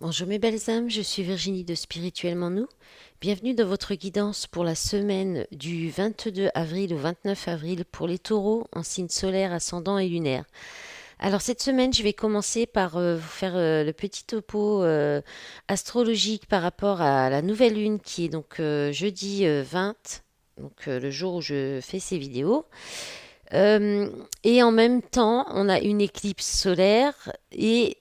Bonjour mes belles âmes, je suis Virginie de Spirituellement Nous. Bienvenue dans votre guidance pour la semaine du 22 avril au 29 avril pour les taureaux en signe solaire, ascendant et lunaire. Alors cette semaine, je vais commencer par vous faire le petit topo astrologique par rapport à la nouvelle lune qui est donc jeudi 20, donc le jour où je fais ces vidéos. Euh, et en même temps, on a une éclipse solaire et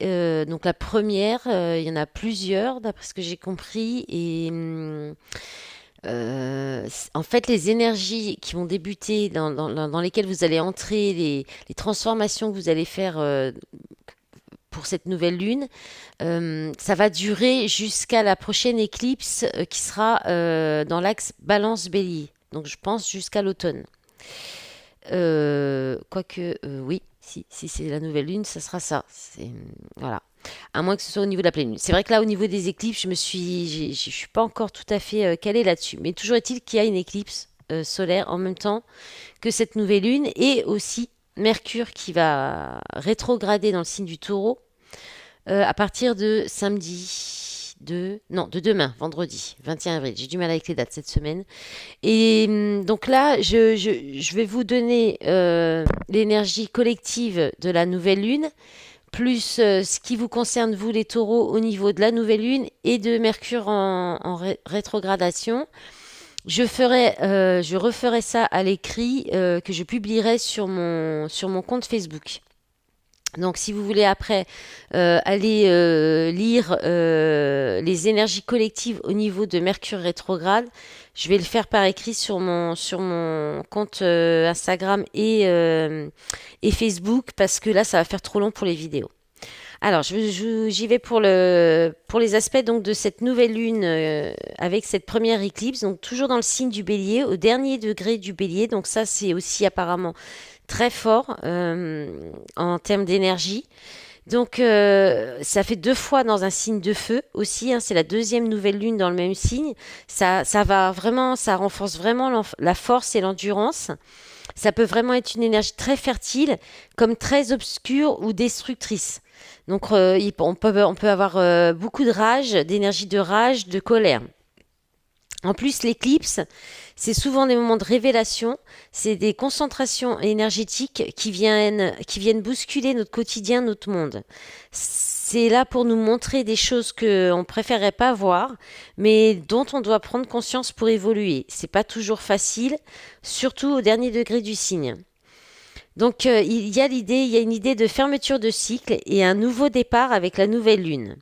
donc la première, il y en a plusieurs d'après ce que j'ai compris et en fait les énergies qui vont débuter dans lesquelles vous allez entrer, les transformations que vous allez faire pour cette nouvelle lune, ça va durer jusqu'à la prochaine éclipse qui sera dans l'axe Balance-Bélier. Donc je pense jusqu'à l'automne. Quoique, oui, si c'est la nouvelle lune, ça sera ça. Voilà. À moins que ce soit au niveau de la pleine lune. C'est vrai que là, au niveau des éclipses, je suis pas encore tout à fait calée là-dessus. Mais toujours est-il qu'il y a une éclipse solaire en même temps que cette nouvelle lune et aussi Mercure qui va rétrograder dans le signe du Taureau à partir de samedi non, de demain, vendredi, 21 avril. J'ai du mal avec les dates cette semaine. Et donc là, je vais vous donner l'énergie collective de la nouvelle lune, plus ce qui vous concerne, vous les taureaux, au niveau de la nouvelle lune et de Mercure en rétrogradation. Je referai ça à l'écrit que je publierai sur mon compte Facebook. Donc, si vous voulez après aller lire les énergies collectives au niveau de Mercure rétrograde, je vais le faire par écrit sur mon compte Instagram et Facebook parce que là, ça va faire trop long pour les vidéos. Alors, j'y vais pour les aspects donc de cette nouvelle lune avec cette première éclipse, donc toujours dans le signe du Bélier, au dernier degré du Bélier. Donc ça, c'est aussi apparemment très fort en termes d'énergie. Donc ça fait deux fois dans un signe de feu aussi. Hein, c'est la deuxième nouvelle lune dans le même signe. Ça va vraiment, ça renforce vraiment la force et l'endurance. Ça peut vraiment être une énergie très fertile, comme très obscure ou destructrice. Donc on peut avoir beaucoup de rage, d'énergie de rage, de colère. En plus, l'éclipse, c'est souvent des moments de révélation, c'est des concentrations énergétiques qui viennent bousculer notre quotidien, notre monde. C'est là pour nous montrer des choses que on préférerait pas voir, mais dont on doit prendre conscience pour évoluer. C'est pas toujours facile, surtout au dernier degré du signe. Donc il y a une idée de fermeture de cycle et un nouveau départ avec la nouvelle lune.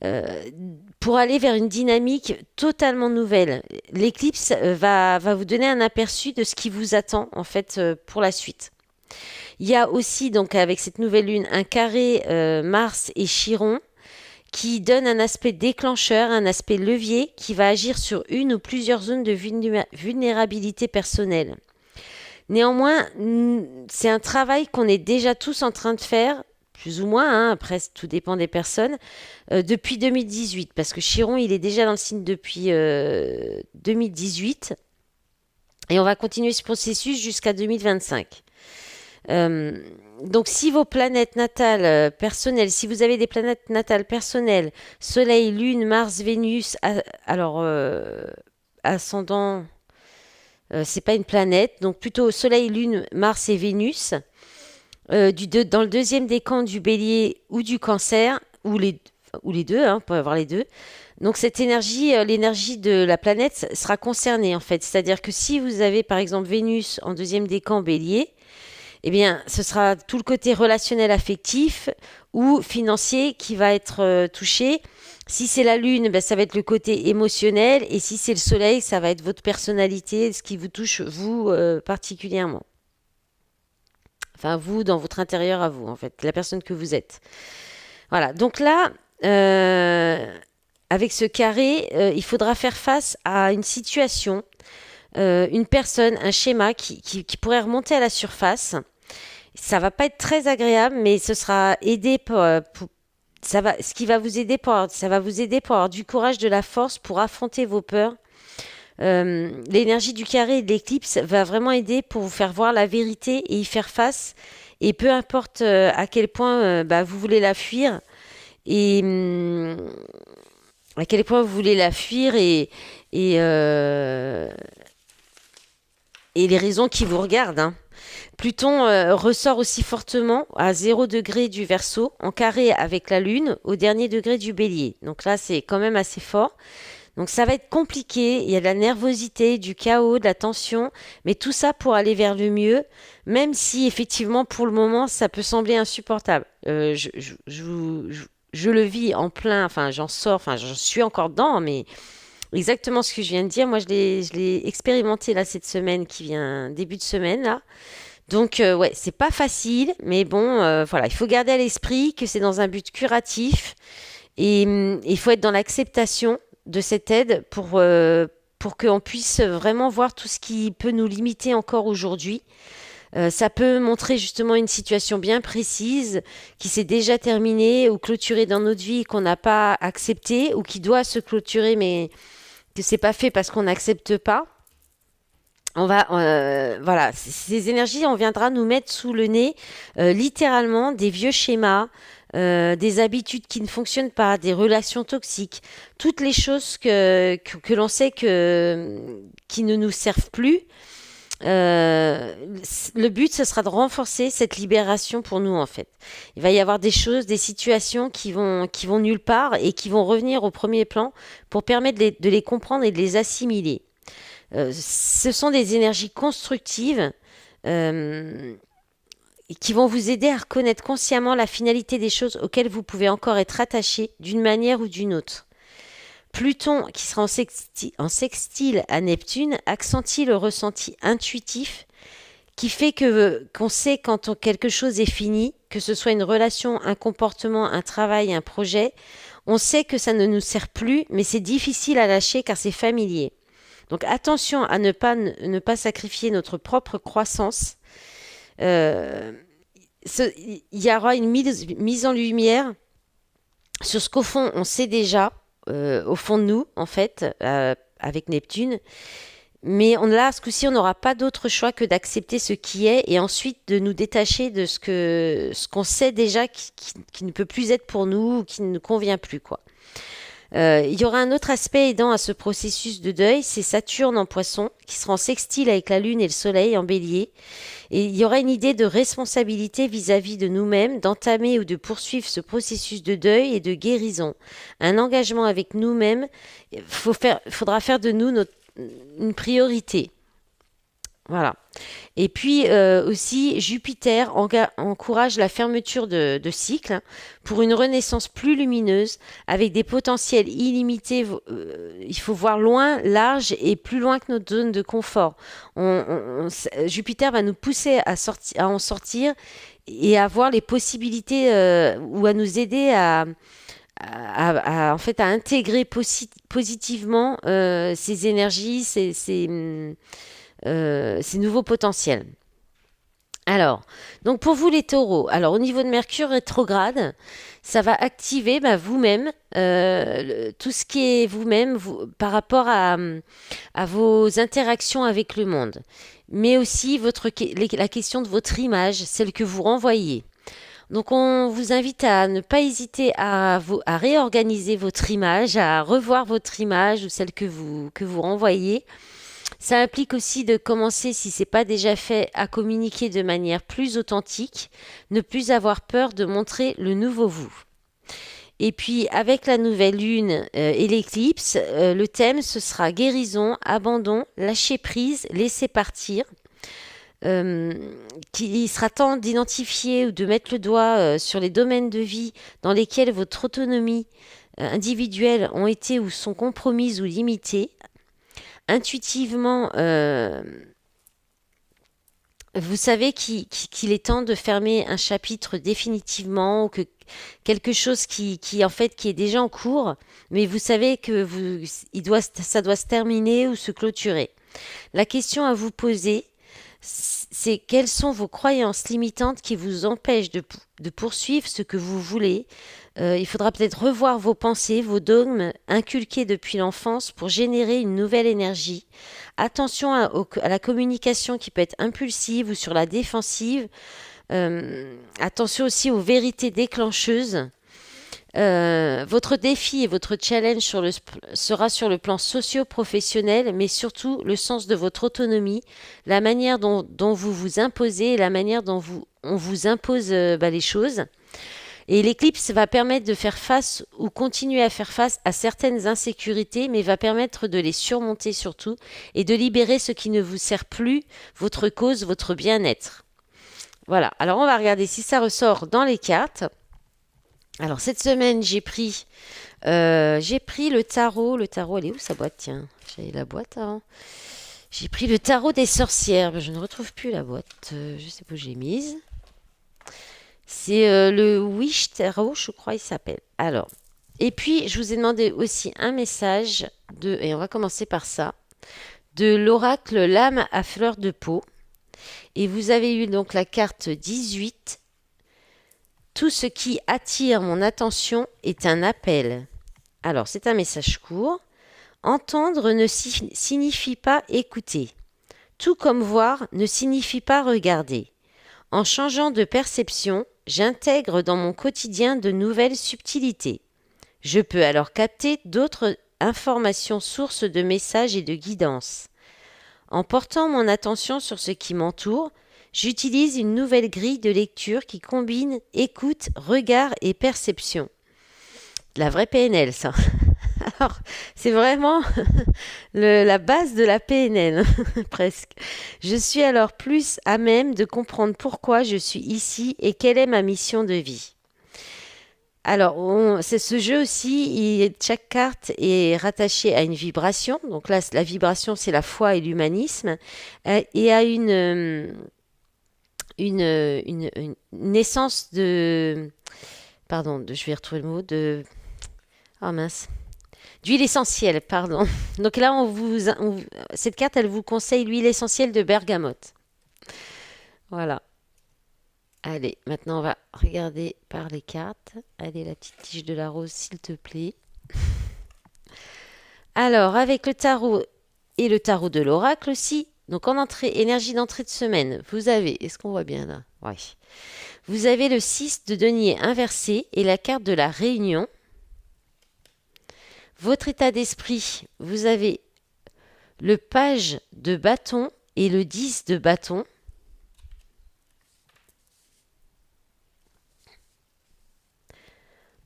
Euh, pour aller vers une dynamique totalement nouvelle. L'éclipse va vous donner un aperçu de ce qui vous attend en fait pour la suite. Il y a aussi donc avec cette nouvelle lune un carré Mars et Chiron qui donne un aspect déclencheur, un aspect levier qui va agir sur une ou plusieurs zones de vulnérabilité personnelle. Néanmoins, c'est un travail qu'on est déjà tous en train de faire, plus ou moins, hein, après tout dépend des personnes, depuis 2018, parce que Chiron, il est déjà dans le signe depuis 2018, et on va continuer ce processus jusqu'à 2025. Euh, donc si vos planètes natales personnelles, si vous avez des planètes natales personnelles, Soleil, Lune, Mars, Vénus, alors ascendant, c'est pas une planète, donc plutôt Soleil, Lune, Mars et Vénus, dans le deuxième décan du Bélier ou du Cancer, ou les deux, hein, on peut avoir les deux. Donc cette énergie, l'énergie de la planète sera concernée en fait. C'est-à-dire que si vous avez par exemple Vénus en deuxième décan Bélier, eh bien ce sera tout le côté relationnel affectif ou financier qui va être touché. Si c'est la Lune, ben, ça va être le côté émotionnel. Et si c'est le Soleil, ça va être votre personnalité, ce qui vous touche vous particulièrement. Enfin, vous, dans votre intérieur à vous, en fait, la personne que vous êtes. Voilà, donc là, avec ce carré, il faudra faire face à une situation, une personne, un schéma qui pourrait remonter à la surface. Ça va pas être très agréable, mais ce sera aidé ça va, ce qui va vous aider ça va vous aider pour avoir du courage, de la force pour affronter vos peurs. L'énergie du carré et de l'éclipse va vraiment aider pour vous faire voir la vérité et y faire face. Et peu importe à quel point bah, vous voulez la fuir, et à quel point vous voulez la fuir et, euh, et les raisons qui vous regardent, hein. Pluton ressort aussi fortement à 0 degré du Verseau, en carré avec la Lune, au dernier degré du Bélier. Donc là, c'est quand même assez fort. Donc ça va être compliqué, il y a de la nervosité, du chaos, de la tension, mais tout ça pour aller vers le mieux, même si effectivement pour le moment ça peut sembler insupportable. Je le vis en plein, enfin j'en sors, enfin j'en suis encore dedans, mais exactement ce que je viens de dire, moi je l'ai expérimenté là cette semaine qui vient, début de semaine là. Donc ouais, c'est pas facile, mais bon, voilà, il faut garder à l'esprit que c'est dans un but curatif et il faut être dans l'acceptation de cette aide pour qu'on puisse vraiment voir tout ce qui peut nous limiter encore aujourd'hui. Ça peut montrer justement une situation bien précise qui s'est déjà terminée ou clôturée dans notre vie et qu'on n'a pas acceptée ou qui doit se clôturer mais que c'est pas fait parce qu'on n'accepte pas. Voilà, ces énergies, on viendra nous mettre sous le nez littéralement des vieux schémas, des habitudes qui ne fonctionnent pas, des relations toxiques, toutes les choses que l'on sait qui ne nous servent plus. Le but, ce sera de renforcer cette libération pour nous, en fait. Il va y avoir des choses, des situations qui vont nulle part et qui vont revenir au premier plan pour permettre de les comprendre et de les assimiler. Ce sont des énergies constructives euh, qui vont vous aider à reconnaître consciemment la finalité des choses auxquelles vous pouvez encore être attaché d'une manière ou d'une autre. Pluton, qui sera en sextile à Neptune, accentue le ressenti intuitif qui fait qu'on sait quand quelque chose est fini, que ce soit une relation, un comportement, un travail, un projet, on sait que ça ne nous sert plus, mais c'est difficile à lâcher car c'est familier. Donc attention à ne pas sacrifier notre propre croissance. Euh, il y aura une mise en lumière sur ce qu'au fond on sait déjà, au fond de nous en fait, avec Neptune. Mais là, ce coup-ci, on n'aura pas d'autre choix que d'accepter ce qui est et ensuite de nous détacher de ce qu'on sait déjà qui ne peut plus être pour nous ou qui ne nous convient plus, quoi. Il y aura un autre aspect aidant à ce processus de deuil, c'est Saturne en Poisson, qui sera en sextile avec la Lune et le Soleil en Bélier. Et il y aura une idée de responsabilité vis-à-vis de nous-mêmes, d'entamer ou de poursuivre ce processus de deuil et de guérison. Un engagement avec nous-mêmes, faudra faire de nous une priorité. Voilà. Et puis aussi, Jupiter encourage la fermeture de cycles pour une renaissance plus lumineuse avec des potentiels illimités. Il faut voir loin, large et plus loin que notre zone de confort. Jupiter va nous pousser à en sortir et à voir les possibilités ou à nous aider en fait, à intégrer positivement ces énergies, ces nouveaux potentiels. Alors, donc pour vous les taureaux, alors au niveau de Mercure rétrograde, ça va activer vous-même, tout ce qui est vous-même par rapport à vos interactions avec le monde, mais aussi la question de votre image, celle que vous renvoyez. Donc on vous invite à ne pas hésiter à réorganiser votre image, à revoir votre image ou celle que vous renvoyez. Ça implique aussi de commencer, si ce n'est pas déjà fait, à communiquer de manière plus authentique, ne plus avoir peur de montrer le nouveau vous. Et puis avec la nouvelle lune et l'éclipse, le thème ce sera guérison, abandon, lâcher prise, laisser partir. Il sera temps d'identifier ou de mettre le doigt sur les domaines de vie dans lesquels votre autonomie individuelle ont été ou sont compromises ou limitées. Intuitivement, vous savez qu'il est temps de fermer un chapitre définitivement ou que quelque chose en fait qui est déjà en cours, mais vous savez que ça doit se terminer ou se clôturer. La question à vous poser, c'est quelles sont vos croyances limitantes qui vous empêchent de poursuivre ce que vous voulez. Il faudra peut-être revoir vos pensées, vos dogmes inculqués depuis l'enfance pour générer une nouvelle énergie. Attention à la communication qui peut être impulsive ou sur la défensive. Attention aussi aux vérités déclencheuses. Votre défi et votre challenge sera sur le plan socio-professionnel, mais surtout le sens de votre autonomie, la manière dont vous vous imposez et la manière dont on vous impose les choses. Et l'éclipse va permettre de faire face ou continuer à faire face à certaines insécurités, mais va permettre de les surmonter surtout et de libérer ce qui ne vous sert plus, votre cause, votre bien-être. Voilà, alors on va regarder si ça ressort dans les cartes. Alors cette semaine, j'ai pris le tarot. Le tarot, elle est où sa boîte? Tiens, j'avais la boîte avant. J'ai pris le tarot des sorcières. Je ne retrouve plus la boîte. Je sais pas où j'ai mise. C'est le Wish Tarot, je crois, il s'appelle. Alors, et puis je vous ai demandé aussi un message et on va commencer par ça, de l'oracle L'âme à fleur de peau. Et vous avez eu donc la carte 18. Tout ce qui attire mon attention est un appel. Alors, c'est un message court. Entendre ne signifie pas écouter. Tout comme voir ne signifie pas regarder. En changeant de perception, j'intègre dans mon quotidien de nouvelles subtilités. Je peux alors capter d'autres informations sources de messages et de guidance. En portant mon attention sur ce qui m'entoure, j'utilise une nouvelle grille de lecture qui combine écoute, regard et perception. La vraie PNL, ça. Alors, c'est vraiment la base de la PNL, presque. Je suis alors plus à même de comprendre pourquoi je suis ici et quelle est ma mission de vie. Alors, c'est ce jeu aussi, chaque carte est rattachée à une vibration. Donc là, la vibration, c'est la foi et l'humanisme. Et à une essence de... Pardon, je vais retrouver le mot de... Oh mince. D'huile essentielle, pardon. Donc là, cette carte, elle vous conseille l'huile essentielle de bergamote. Voilà. Allez, maintenant, on va regarder par les cartes. Allez, la petite tige de la rose, s'il te plaît. Alors, avec le tarot et le tarot de l'oracle aussi. Donc, énergie d'entrée de semaine, vous avez... Est-ce qu'on voit bien là? Oui. Vous avez le 6 de denier inversé et la carte de la réunion. Votre état d'esprit, vous avez le page de bâton et le 10 de bâton.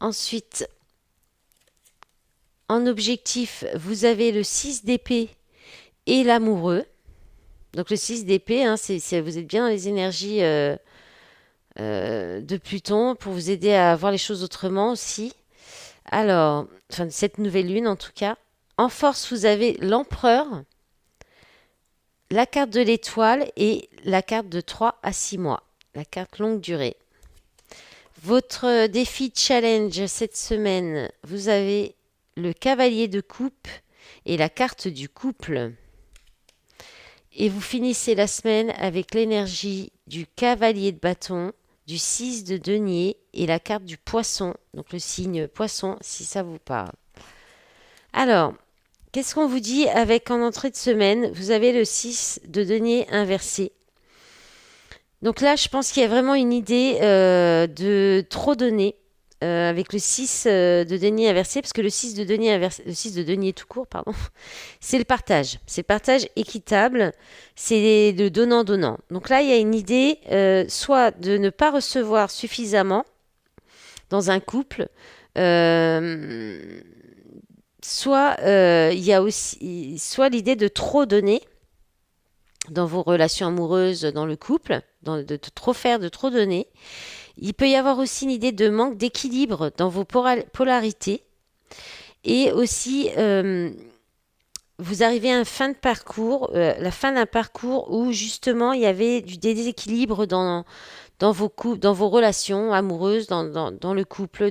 Ensuite, en objectif, vous avez le 6 d'épée et l'amoureux. Donc le 6 d'épée, vous êtes bien dans les énergies de Pluton pour vous aider à voir les choses autrement aussi. Alors, cette nouvelle lune en tout cas. En force, vous avez l'empereur, la carte de l'étoile et la carte de 3 à 6 mois, la carte longue durée. Votre défi challenge cette semaine, vous avez le cavalier de coupe et la carte du couple. Et vous finissez la semaine avec l'énergie du cavalier de bâton, du 6 de denier et la carte du poisson, donc le signe poisson si ça vous parle. Alors, qu'est-ce qu'on vous dit avec en entrée de semaine? Vous avez le 6 de denier inversé. Donc là, je pense qu'il y a vraiment une idée de trop donner avec le 6 de denier inversé, parce que le 6 de denier inversé, le 6 de denier tout court, pardon, c'est le partage. C'est le partage équitable, c'est le donnant-donnant. Donc là, il y a une idée soit de ne pas recevoir suffisamment dans un couple, soit il y a aussi soit l'idée de trop donner dans vos relations amoureuses, dans le couple, de trop faire, de trop donner. Il peut y avoir aussi une idée de manque d'équilibre dans vos polarités. Et aussi, vous arrivez à la fin d'un parcours où justement il y avait du déséquilibre dans vos relations amoureuses, dans le couple,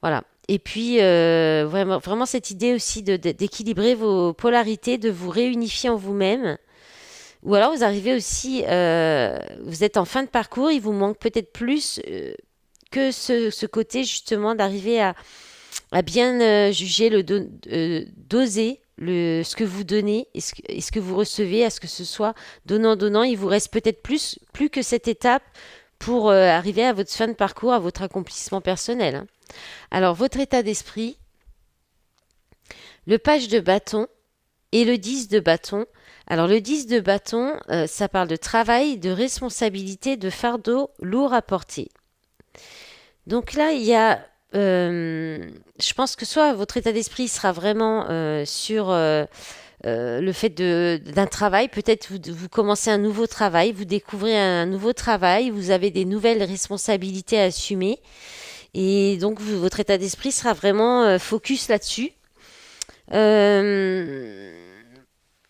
voilà. Et puis, vraiment cette idée aussi d'équilibrer vos polarités, de vous réunifier en vous-même. Ou alors vous arrivez aussi, vous êtes en fin de parcours, il vous manque peut-être plus que ce côté justement d'arriver à bien juger, doser ce que vous donnez et ce que vous recevez, à ce que ce soit donnant-donnant. Il vous reste peut-être plus que cette étape pour arriver à votre fin de parcours, à votre accomplissement personnel, hein. Alors, votre état d'esprit, le page de bâton et le 10 de bâton. Alors, le 10 de bâton, ça parle de travail, de responsabilité, de fardeau lourd à porter. Donc là, il y a, je pense que soit votre état d'esprit sera vraiment sur le fait d'un travail, peut-être vous commencez un nouveau travail, vous découvrez un nouveau travail, vous avez des nouvelles responsabilités à assumer, et donc votre état d'esprit sera vraiment focus là-dessus. Euh,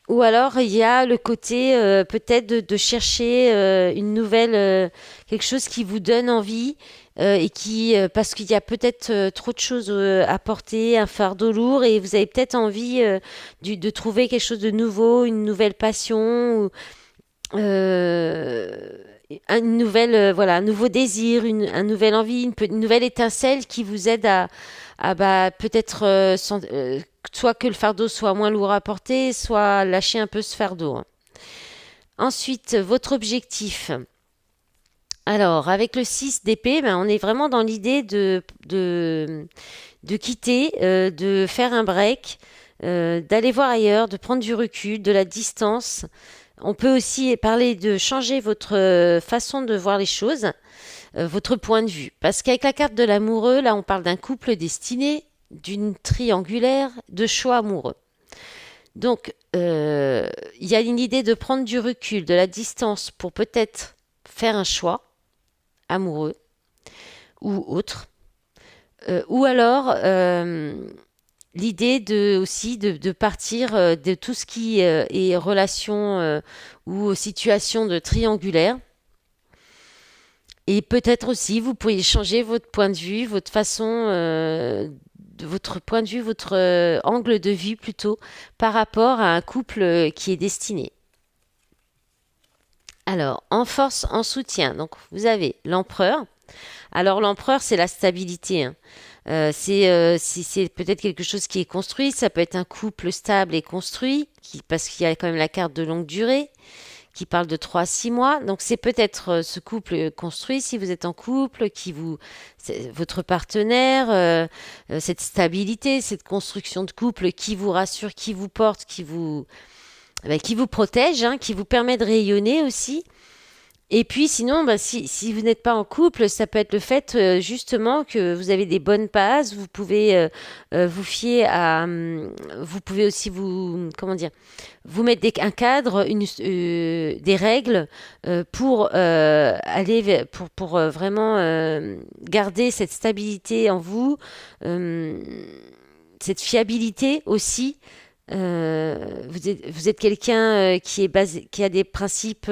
ou alors il y a le côté peut-être de chercher une nouvelle, quelque chose qui vous donne envie et qui, parce qu'il y a peut-être trop de choses à porter, un fardeau lourd, et vous avez peut-être envie de trouver quelque chose de nouveau, une nouvelle passion, ou, euh, une nouvelle, voilà, un nouveau désir, un nouvelle envie, une nouvelle étincelle qui vous aide à bah, peut-être soit que le fardeau soit moins lourd à porter, soit lâcher un peu ce fardeau, hein. Ensuite, votre objectif. Alors, avec le 6 d'épée, ben, on est vraiment dans l'idée de quitter, de faire un break, d'aller voir ailleurs, de prendre du recul, de la distance. On peut aussi parler de changer votre façon de voir les choses, votre point de vue. Parce qu'avec la carte de l'amoureux, là, on parle d'un couple destiné, d'une triangulaire, de choix amoureux. Donc, il y a une idée de prendre du recul, de la distance pour peut-être faire un choix amoureux ou autre. Ou alors, l'idée aussi de partir de tout ce qui est relation ou situation de triangulaire. Et peut-être aussi, vous pouvez changer votre point de vue, votre façon, votre point de vue, votre angle de vue plutôt, par rapport à un couple qui est destiné. Alors, en force, en soutien, donc vous avez l'empereur. Alors, l'empereur, c'est la stabilité, hein. C'est peut-être quelque chose qui est construit, ça peut être un couple stable et construit, parce qu'il y a quand même la carte de longue durée qui parle de 3 à 6 mois. Donc c'est peut-être ce couple construit, si vous êtes en couple, c'est votre partenaire, cette stabilité, cette construction de couple qui vous rassure, qui vous porte, qui vous protège, hein, qui vous permet de rayonner aussi. Et puis sinon, bah, si vous n'êtes pas en couple, ça peut être le fait justement que vous avez des bonnes bases, vous pouvez vous fier à, vous pouvez aussi comment dire, vous mettre un cadre, des règles pour pour vraiment garder cette stabilité en vous, euh, cette fiabilité aussi. Vous êtes quelqu'un qui est basé, qui a des principes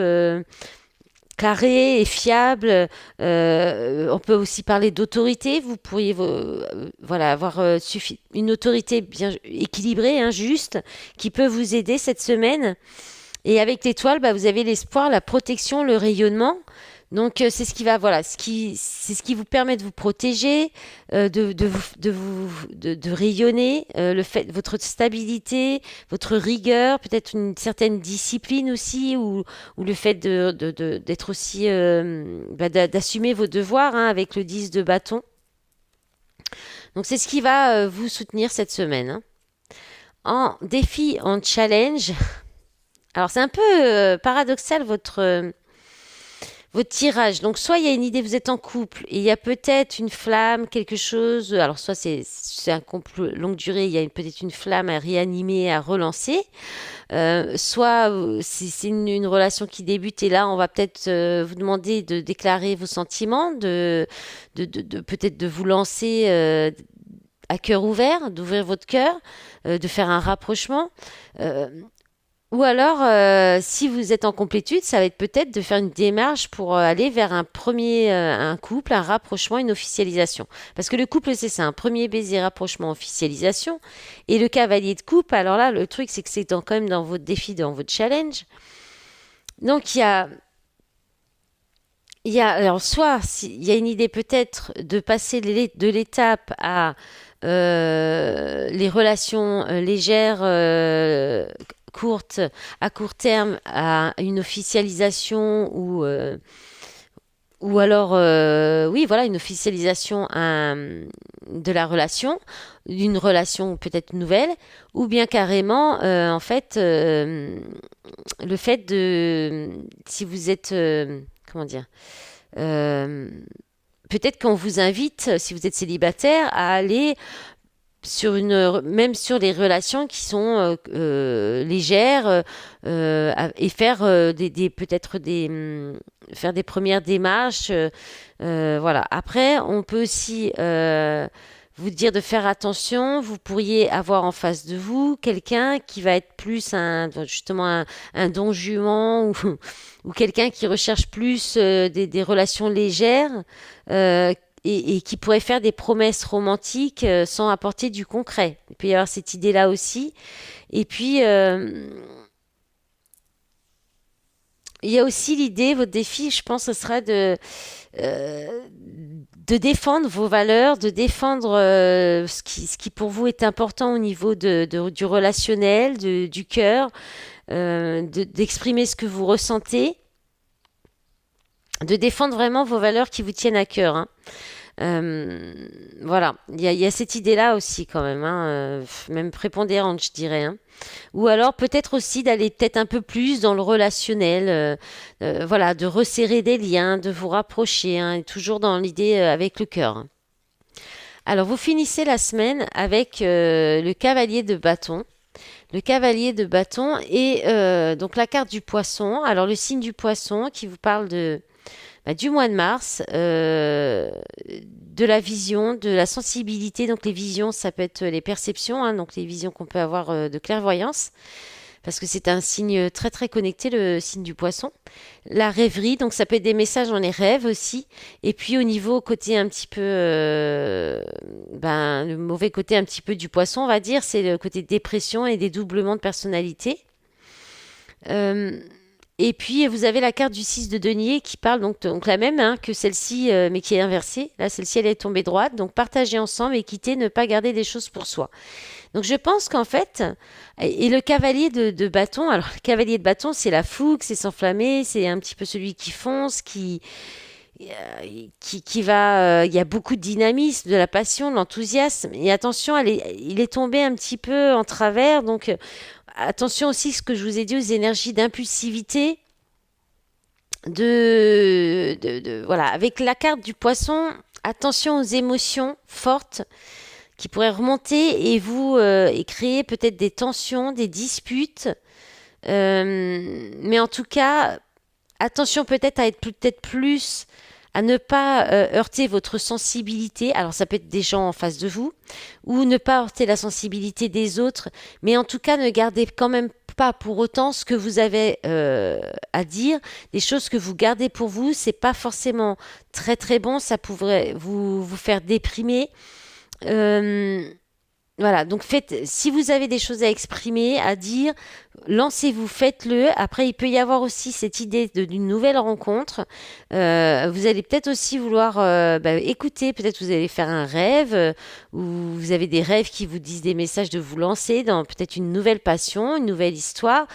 carré et fiable. On peut aussi parler d'autorité. Vous pourriez voilà, avoir une autorité bien équilibrée, hein, juste, qui peut vous aider cette semaine. Et avec l'étoile, bah, vous avez l'espoir, la protection, le rayonnement. Donc c'est ce qui va, voilà, c'est ce qui vous permet de vous protéger, de rayonner, le fait, votre stabilité, votre rigueur, peut-être une certaine discipline aussi, ou le fait d'être aussi, bah, d'assumer vos devoirs, hein, avec le 10 de bâton. Donc c'est ce qui va vous soutenir cette semaine, hein. En défi, en challenge. Alors c'est un peu paradoxal votre tirage. Donc, soit il y a une idée, vous êtes en couple, et il y a peut-être une flamme, quelque chose. Alors, soit c'est un couple longue durée, il y a peut-être une flamme à réanimer, à relancer. Soit c'est une relation qui débute, et là, on va peut-être vous demander de déclarer vos sentiments, peut-être de vous lancer à cœur ouvert, d'ouvrir votre cœur, de faire un rapprochement. Euh, ou alors, si vous êtes en complétude, ça va être peut-être de faire une démarche pour aller vers un couple, un rapprochement, une officialisation. Parce que le couple, c'est ça, un premier baiser, rapprochement, officialisation. Et le cavalier de coupe, alors là, le truc, c'est que c'est quand même dans votre défi, dans votre challenge. Donc, alors soit, il y a une idée peut-être de passer de l'étape à les relations légères, courtes, à court terme, à une officialisation, ou alors, oui, voilà, une officialisation de la relation, d'une relation peut-être nouvelle, ou bien carrément, en fait, le fait de, si vous êtes, comment dire, euh, peut-être qu'on vous invite, si vous êtes célibataire, à aller même sur les relations qui sont légères et faire peut-être faire des premières démarches. Voilà. Après, on peut aussi vous dire de faire attention. Vous pourriez avoir en face de vous quelqu'un qui va être plus justement un don juan ou quelqu'un qui recherche plus des relations légères. euh, et qui pourrait faire des promesses romantiques sans apporter du concret. Il peut y avoir cette idée-là aussi. Et puis, il y a aussi l'idée, votre défi, je pense, ce sera de défendre vos valeurs, de défendre ce qui pour vous est important au niveau du relationnel, du cœur, d'exprimer ce que vous ressentez, de défendre vraiment vos valeurs qui vous tiennent à cœur, hein. Euh, voilà, il y a cette idée-là aussi quand même, hein, même prépondérante, je dirais, hein. Ou alors peut-être aussi d'aller peut-être un peu plus dans le relationnel, voilà, de resserrer des liens, de vous rapprocher, hein, et toujours dans l'idée avec le cœur. Alors vous finissez la semaine avec le cavalier de bâton. Le cavalier de bâton et donc la carte du poisson. Alors le signe du poisson qui vous parle du mois de mars, de la vision, de la sensibilité. Donc les visions, ça peut être les perceptions, hein, donc les visions qu'on peut avoir de clairvoyance, parce que c'est un signe très très connecté, le signe du poisson. La rêverie, donc ça peut être des messages dans les rêves aussi. Et puis au niveau côté un petit peu, le mauvais côté un petit peu du poisson, on va dire, c'est le côté dépression et dédoublement de personnalité. Euh, et puis, vous avez la carte du 6 de denier qui parle donc la même, hein, que celle-ci, mais qui est inversée. Là, celle-ci, elle est tombée droite. Donc, partager ensemble, équiter, ne pas garder des choses pour soi. Donc, je pense qu'en fait, et le cavalier de bâton, alors, le cavalier de bâton, c'est la fougue, c'est s'enflammer, c'est un petit peu celui qui fonce, qui va. Il y a beaucoup de dynamisme, de la passion, de l'enthousiasme. Et attention, il est tombé un petit peu en travers. Donc, attention aussi, ce que je vous ai dit, aux énergies d'impulsivité, voilà, avec la carte du poisson, attention aux émotions fortes qui pourraient remonter et créer peut-être des tensions, des disputes. Mais en tout cas, attention peut-être à être peut-être plus à ne pas heurter votre sensibilité. Alors ça peut être des gens en face de vous, ou ne pas heurter la sensibilité des autres, mais en tout cas ne gardez quand même pas pour autant ce que vous avez à dire, des choses que vous gardez pour vous, c'est pas forcément très très bon, ça pourrait vous faire déprimer. Euh, voilà, donc si vous avez des choses à exprimer, à dire, lancez-vous, faites-le. Après, il peut y avoir aussi cette idée d'une nouvelle rencontre. Vous allez peut-être aussi vouloir écouter, peut-être vous allez faire un rêve, ou vous avez des rêves qui vous disent des messages de vous lancer dans peut-être une nouvelle passion, une nouvelle histoire.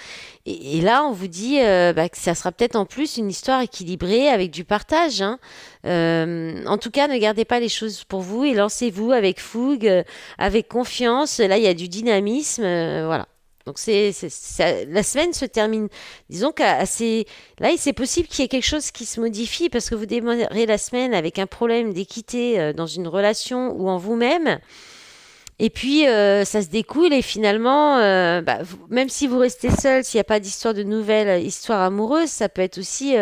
Et là, on vous dit que ça sera peut-être en plus une histoire équilibrée avec du partage, hein. En tout cas, ne gardez pas les choses pour vous et lancez-vous avec fougue, avec confiance. Là, il y a du dynamisme, voilà. Donc la semaine se termine, disons qu'assez. Là, c'est possible qu'il y ait quelque chose qui se modifie parce que vous démarrez la semaine avec un problème d'équité dans une relation ou en vous-même. Et puis, ça se découle et finalement, même si vous restez seul, s'il n'y a pas d'histoire de nouvelle histoire amoureuse, ça peut être aussi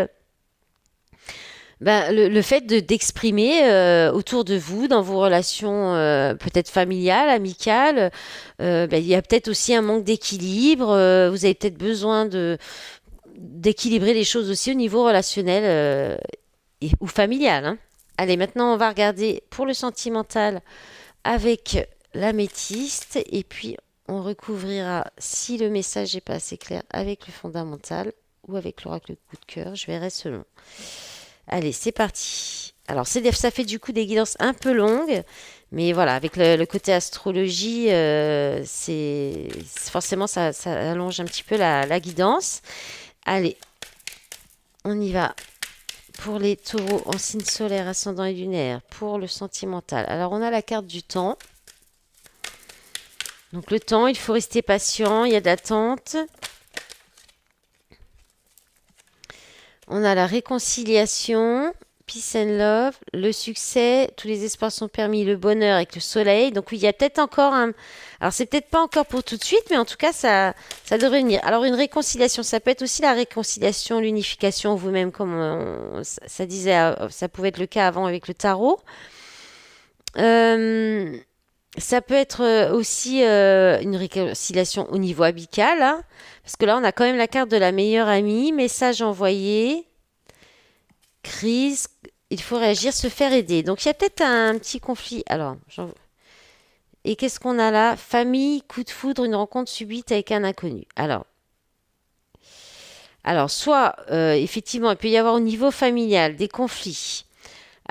le fait d'exprimer autour de vous, dans vos relations peut-être familiales, amicales, il y a peut-être aussi un manque d'équilibre. Vous avez peut-être besoin d'équilibrer les choses aussi au niveau relationnel ou familial, hein. Allez, maintenant, on va regarder pour le sentimental avec l'améthyste et puis on recouvrira si le message n'est pas assez clair avec le fondamental ou avec l'oracle coup de cœur. Je verrai selon. Allez, c'est parti. Alors, ça fait du coup des guidances un peu longues, mais voilà, avec le côté astrologie, forcément ça allonge un petit peu la guidance. Allez, on y va pour les taureaux en signe solaire, ascendant et lunaire, pour le sentimental. Alors, on a la carte du temps. Donc, le temps, il faut rester patient, il y a de l'attente. On a la réconciliation, peace and love, le succès, tous les espoirs sont permis, le bonheur avec le soleil. Donc, oui, il y a peut-être encore un... Alors, c'est peut-être pas encore pour tout de suite, mais en tout cas, ça devrait venir. Alors, une réconciliation, ça peut être aussi la réconciliation, l'unification vous-même, comme ça disait, ça pouvait être le cas avant avec le tarot. Euh, Ça peut être aussi une réconciliation au niveau amical, hein, parce que là, on a quand même la carte de la meilleure amie, message envoyé, crise, il faut réagir, se faire aider. Donc, il y a peut-être un petit conflit. Alors, et qu'est-ce qu'on a là? Famille, coup de foudre, une rencontre subite avec un inconnu. Alors soit, effectivement, il peut y avoir au niveau familial des conflits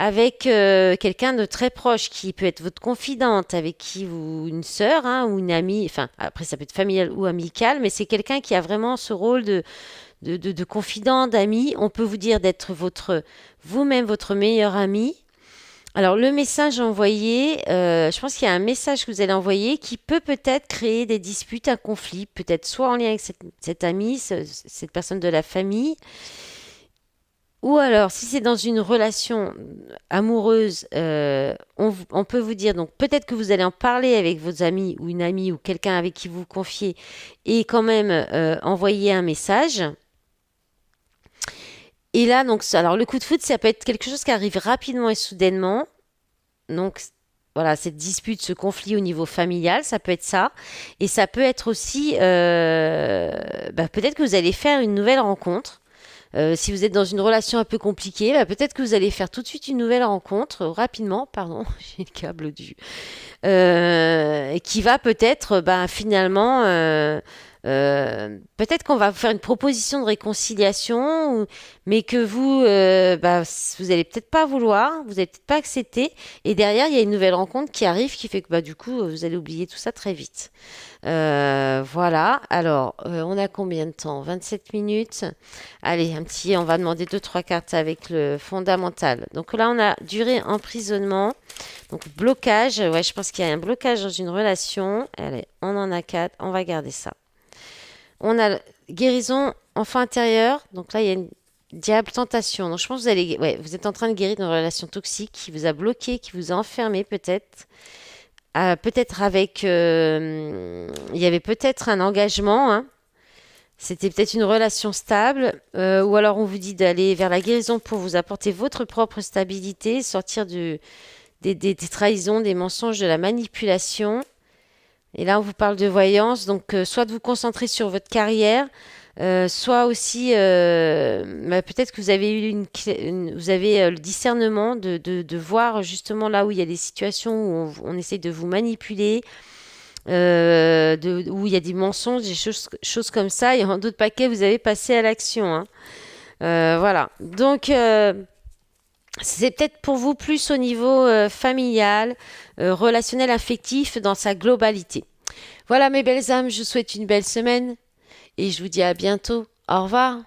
avec quelqu'un de très proche qui peut être votre confidente, avec qui vous, une sœur hein, ou une amie, enfin après ça peut être familial ou amical, mais c'est quelqu'un qui a vraiment ce rôle de confident, d'ami. On peut vous dire d'être vous-même votre meilleur ami. Alors le message envoyé, je pense qu'il y a un message que vous allez envoyer qui peut peut-être créer des disputes, un conflit, peut-être soit en lien avec cet ami, cette personne de la famille, ou alors, si c'est dans une relation amoureuse, on peut vous dire, donc peut-être que vous allez en parler avec vos amis ou une amie ou quelqu'un avec qui vous vous confiez et quand même envoyer un message. Et là, donc, alors le coup de foudre, ça peut être quelque chose qui arrive rapidement et soudainement. Donc, voilà, cette dispute, ce conflit au niveau familial, ça peut être ça. Et ça peut être aussi, peut-être que vous allez faire une nouvelle rencontre. Si vous êtes dans une relation un peu compliquée, peut-être que vous allez faire tout de suite une nouvelle rencontre, rapidement, pardon, j'ai le câble du... qui va peut-être, finalement, peut-être qu'on va vous faire une proposition de réconciliation, mais que vous, vous allez peut-être pas vouloir, vous allez peut-être pas accepter, et derrière, il y a une nouvelle rencontre qui arrive, qui fait que, du coup, vous allez oublier tout ça très vite. Voilà. Alors, on a combien de temps? 27 minutes. Allez, on va demander deux, trois cartes avec le fondamental. Donc là, on a durée emprisonnement. Donc blocage. Ouais, je pense qu'il y a un blocage dans une relation. Allez, on en a quatre. On va garder ça. On a guérison enfant intérieur. Donc là, il y a une diable tentation. Donc je pense que vous êtes en train de guérir d'une relation toxique qui vous a bloqué, qui vous a enfermé peut-être. Peut-être avec, il y avait peut-être un engagement, hein. C'était peut-être une relation stable, ou alors on vous dit d'aller vers la guérison pour vous apporter votre propre stabilité, sortir des trahisons, des mensonges, de la manipulation. Et là, on vous parle de voyance, donc soit de vous concentrer sur votre carrière, soit aussi, peut-être que vous avez eu vous avez le discernement de voir justement là où il y a des situations où on essaie de vous manipuler, où il y a des mensonges, des choses comme ça, et en d'autres paquets, vous avez passé à l'action, hein. Voilà. Donc, c'est peut-être pour vous plus au niveau familial, relationnel, affectif, dans sa globalité. Voilà mes belles âmes, je vous souhaite une belle semaine et je vous dis à bientôt. Au revoir.